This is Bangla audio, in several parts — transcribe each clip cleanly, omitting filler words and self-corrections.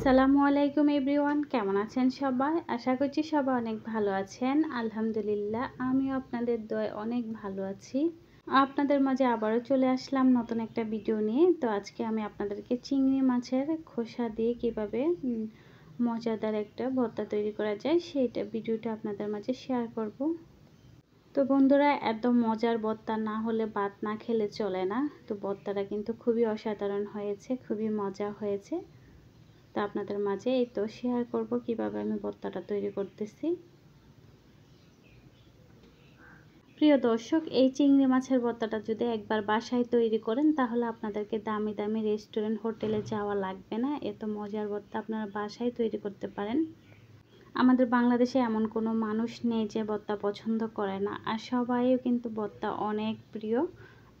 আসসালামু আলাইকুম এভরিওয়ান, কেমন আছেন সবাই? আশা করছি সবাই অনেক ভালো আছেন। আলহামদুলিল্লাহ আমিও আপনাদের দয়ায় অনেক ভালো আছি। আপনাদের মাঝে আবারও চলে আসলাম নতুন একটা ভিডিও নিয়ে। তো আজকে আমি আপনাদেরকে চিংড়ি মাছের খোসা দিয়ে কিভাবে মজাদার একটা ভর্তা তৈরি করা যায় সেইটা ভিডিওটা আপনাদের মাঝে শেয়ার করব। তো বন্ধুরা, এত মজার ভর্তা না হলে ভাত না খেলে চলে না। তো ভর্তাটা কিন্তু খুবই অসাধারণ হয়েছে, খুবই মজা হয়েছে। তো আপনাদের মাঝে এই তো শেয়ার করব কিভাবে আমি ভর্তাটা তৈরি করতেছি। প্রিয় দর্শক, এই চিংড়ি মাছের ভর্তাটা যদি একবার বাসায় তৈরি করেন তাহলে আপনাদেরকে দামি দামি রেস্টুরেন্ট হোটেলে যাওয়া লাগবে না। এত মজার ভর্তা আপনারা বাসায় তৈরি করতে পারেন। আমাদের বাংলাদেশে এমন কোনো মানুষ নেই যে ভর্তা পছন্দ করে না, আর সবাইও কিন্তু ভর্তা অনেক প্রিয়।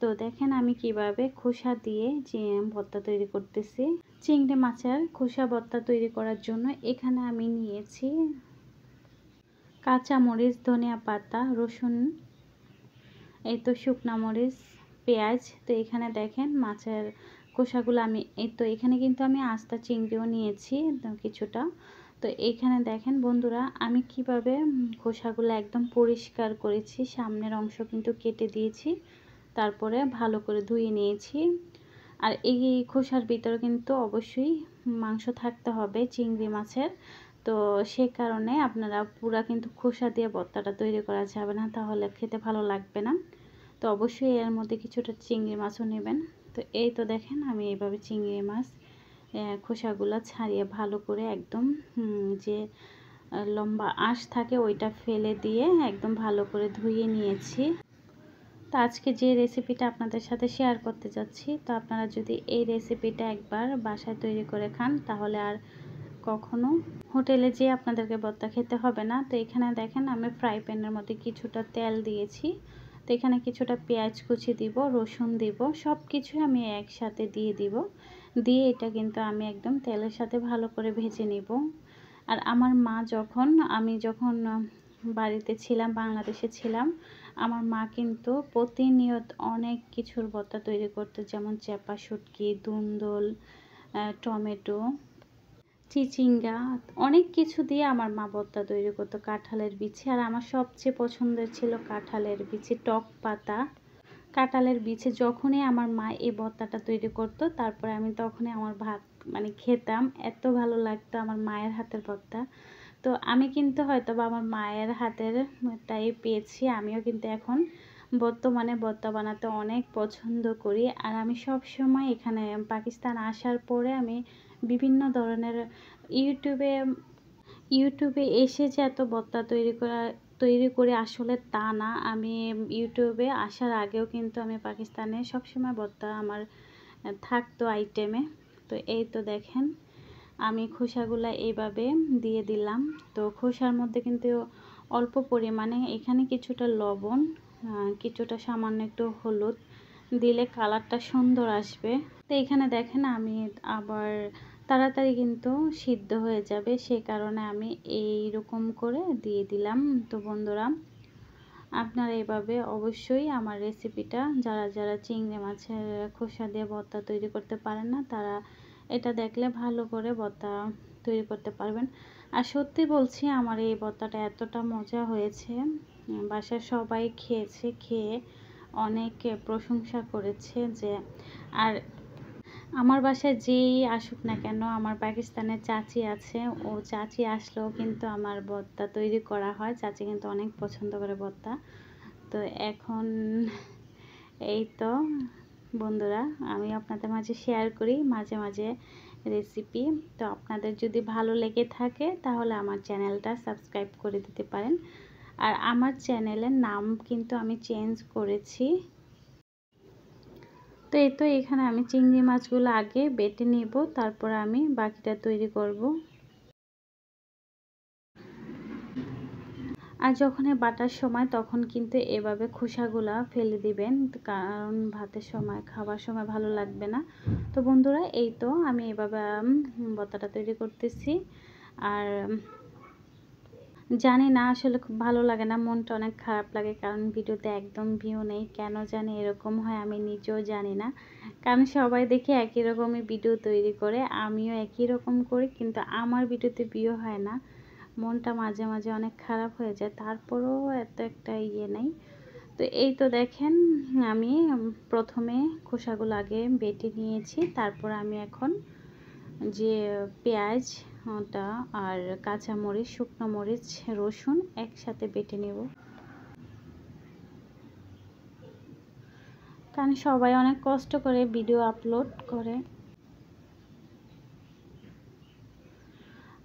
তো দেখেন আমি কিভাবে খোসা দিয়ে যে ভর্তা তৈরি করতেছি। চিংড়ি মাছের খোসা ভর্তা তৈরি করার জন্য এখানে আমি নিয়েছি কাঁচা মরিচ, ধনিয়া পাতা, রসুন, এই তো শুকনা মরিচ, পেঁয়াজ। তো এখানে দেখেন মাছের খোসাগুলো আমি এই তো এখানে কিন্তু আমি আস্তা চিংড়িও নিয়েছি কিছুটা। তো এইখানে দেখেন বন্ধুরা আমি কিভাবে খোসাগুলো একদম পরিষ্কার করেছি, সামনের অংশ কিন্তু কেটে দিয়েছি, তারপরে ভালো করে ধুয়ে নিয়েছি। আর এই খোসার ভিতরে কিন্তু অবশ্যই মাংস থাকতে হবে চিংড়ি মাছের। তো সে কারণে আপনারা পুরা কিন্তু খোসা দিয়ে ভর্তাটা তৈরি করা যাবে না, তাহলে খেতে ভালো লাগবে না। তো অবশ্যই এর মধ্যে কিছুটা চিংড়ি মাছও নেবেন। তো এই তো দেখেন আমি এইভাবে চিংড়ি মাছ খোসাগুলো ছাড়িয়ে ভালো করে একদম যে লম্বা আঁশ থাকে ওইটা ফেলে দিয়ে একদম ভালো করে ধুয়ে নিয়েছি। তো আজকে যে রেসিপিটা আপনাদের সাথে শেয়ার করতে যাচ্ছি, তো আপনারা যদি এই রেসিপিটা একবার বাসায় তৈরি করে খান তাহলে আর কখনো হোটেলে যেয়ে আপনাদেরকে ভর্তা খেতে হবে না। তো এখানে দেখেন আমি ফ্রাই প্যানের মধ্যে কিছুটা তেল দিয়েছি। তো এখানে কিছুটা পেঁয়াজ কুচি দিব, রসুন দিব, সব কিছু আমি একসাথে দিয়ে দিব। দিয়ে এটা কিন্তু আমি একদম তেলের সাথে ভালো করে ভেজে নিব। আর আমার মা আমি যখন বাড়িতে ছিলাম, বাংলাদেশে ছিলাম, আমার মা কিন্তু প্রতিনিয়ত অনেক কিছুর ভর্তা তৈরি করতো, যেমন চেপা শুটকি, দুন্দল, টমেটো, চিচিঙ্গা, অনেক কিছু দিয়ে আমার মা ভর্তা তৈরি করতো। কাঁঠালের বিচি, আর আমার সবচেয়ে পছন্দের ছিল কাঁঠালের বিচি, টক পাতা কাঁঠালের বিচি। যখনই আমার মা এই ভর্তাটা তৈরি করতো তারপরে আমি তখনই আমার ভাত খেতাম, এত ভালো লাগতো আমার মায়ের হাতের ভর্তা। তো আমি কিন্তু হয়তো বা আমার মায়ের হাতের টাই পেয়েছি, আমিও কিন্তু এখন বর্তমানে ভর্তা বানাতে অনেক পছন্দ করি। আর আমি সব সময় এখানে পাকিস্তান আসার পরে আমি বিভিন্ন ধরনের ইউটিউবে এসে যে এত ভর্তা তৈরি করে আসলে তা না। আমি ইউটিউবে আসার আগেও কিন্তু আমি পাকিস্তানে সবসময় ভর্তা আমার থাকতো আইটেমে। তো এই তো দেখেন আমি খোসাগুলা এইভাবে দিয়ে দিলাম। তো খোসার মধ্যে কিন্তু অল্প পরিমাণে এখানে কিছুটা লবণ, কিছুটা সামান্য একটু হলুদ দিলে কালারটা সুন্দর আসবে। তো এখানে দেখেন আমি আবার তাড়াতাড়ি কিন্তু সিদ্ধ হয়ে যাবে, সেই কারণে আমি এইরকম করে দিয়ে দিলাম। তো বন্ধুরা, আপনারা এভাবে অবশ্যই আমার রেসিপিটা যারা যারা চিংড়ি মাছের খোসা দিয়ে ভর্তা তৈরি করতে পারেন না, তারা এটা দেখলে ভালো করে ভর্তা তৈরি করতে পারবেন। আর সত্যি বলছি আমার এই ভর্তাটা এতটা মজা হয়েছে, বাসার সবাই খেয়েছে, খেয়ে অনেক প্রশংসা করেছে যে। আর আমার বাসায় যেই আসুক না কেন, আমার পাকিস্তানের চাচি আছে, ও চাচি আসলেও কিন্তু আমার ভর্তা তৈরি করা হয়। চাচি কিন্তু অনেক পছন্দ করে ভর্তা। তো এখন এই তো বন্ধুরা, আমি আপনাদের মাঝে শেয়ার করি মাঝে মাঝে রেসিপি। তো আপনাদের যদি ভালো লেগে থাকে তাহলে আমার চ্যানেলটা সাবস্ক্রাইব করে দিতে পারেন। আর আমার চ্যানেলের নাম কিন্তু আমি চেঞ্জ করেছি। তো এই তো এখানে আমি চিংড়ি মাছগুলো আগে বেটে নেব, তারপর আমি বাকিটা তৈরি করব। আর যখন বাটার সময় তখন কিন্তু এভাবে খোসাগুলা ফেলে দিবেন, কারণ ভাতের সময় খাবার সময় ভালো লাগবে না। তো বন্ধুরা, এই তো আমি এভাবে ভর্তাটা তৈরি করতেছি। আর জানি না আসলে খুব ভালো লাগে না, মনটা অনেক খারাপ লাগে, কারণ ভিডিওতে একদম ভিউ নেই। কেন জানি এরকম হয় আমি নিজেও জানি না, কারণ সবাই দেখি একই রকমই ভিডিও তৈরি করে, আমিও একই রকম করি, কিন্তু আমার ভিডিওতে ভিউ হয় না। মনটা মাঝে মাঝে অনেক খারাপ হয়ে যায়, তারপরেও এত একটা ইয়ে নেই। তো এই তো দেখেন, আমি প্রথমে খোসাগুলো আগে বেটে নিয়েছি, তারপর আমি এখন যে পেঁয়াজ ওটা আর কাঁচামরিচ, শুকনো মরিচ, রসুন একসাথে বেটে নেব, কারণ সবাই অনেক কষ্ট করে ভিডিও আপলোড করে।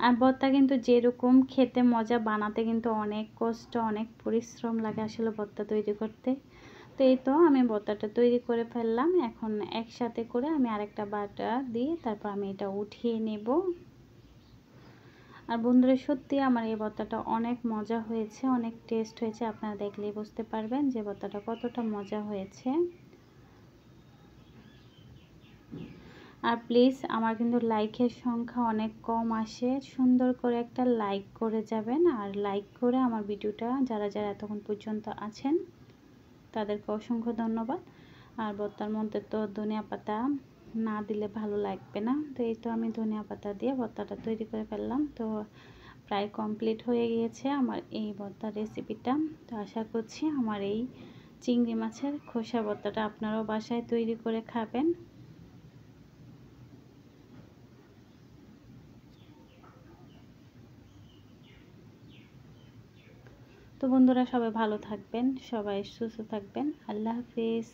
আর ভর্তা কিন্তু যেরকম খেতে মজা, বানাতে কিন্তু অনেক কষ্ট, অনেক পরিশ্রম লাগে আসলে ভর্তা তৈরি করতে। তো এই তো আমি ভর্তাটা তৈরি করে ফেললাম। এখন একসাথে করে আমি আরেকটা বাটা দিয়ে তারপর আমি এটা উঠিয়ে নেব। আর বন্ধুরা, সত্যি আমার এই ভর্তাটা অনেক মজা হয়েছে, অনেক টেস্ট হয়েছে। আপনারা দেখলেই বুঝতে পারবেন যে ভর্তাটা কতটা মজা হয়েছে। আর প্লিজ, আমার কিন্তু লাইকের সংখ্যা অনেক কম আসে, সুন্দর করে একটা লাইক করে যাবেন। আর লাইক করে আমার ভিডিওটা যারা যারা এতক্ষণ পর্যন্ত আছেন তাদেরকে অসংখ্য ধন্যবাদ। আর ভর্তার মধ্যে তো ধনিয়া পাতা না দিলে ভালো লাগবে না। তো এই তো আমি ধনিয়া পাতা দিয়ে ভর্তাটা তৈরি করে ফেললাম। তো প্রায় কমপ্লিট হয়ে গিয়েছে আমার এই ভর্তার রেসিপিটা। তো আশা করছি আমার এই চিংড়ি মাছের খোসা ভর্তাটা আপনারাও বাসায় তৈরি করে খাবেন। তো বন্ধুরা, সবাই ভালো থাকবেন, সবাই সুস্থ থাকবেন। আল্লাহ হাফিজ।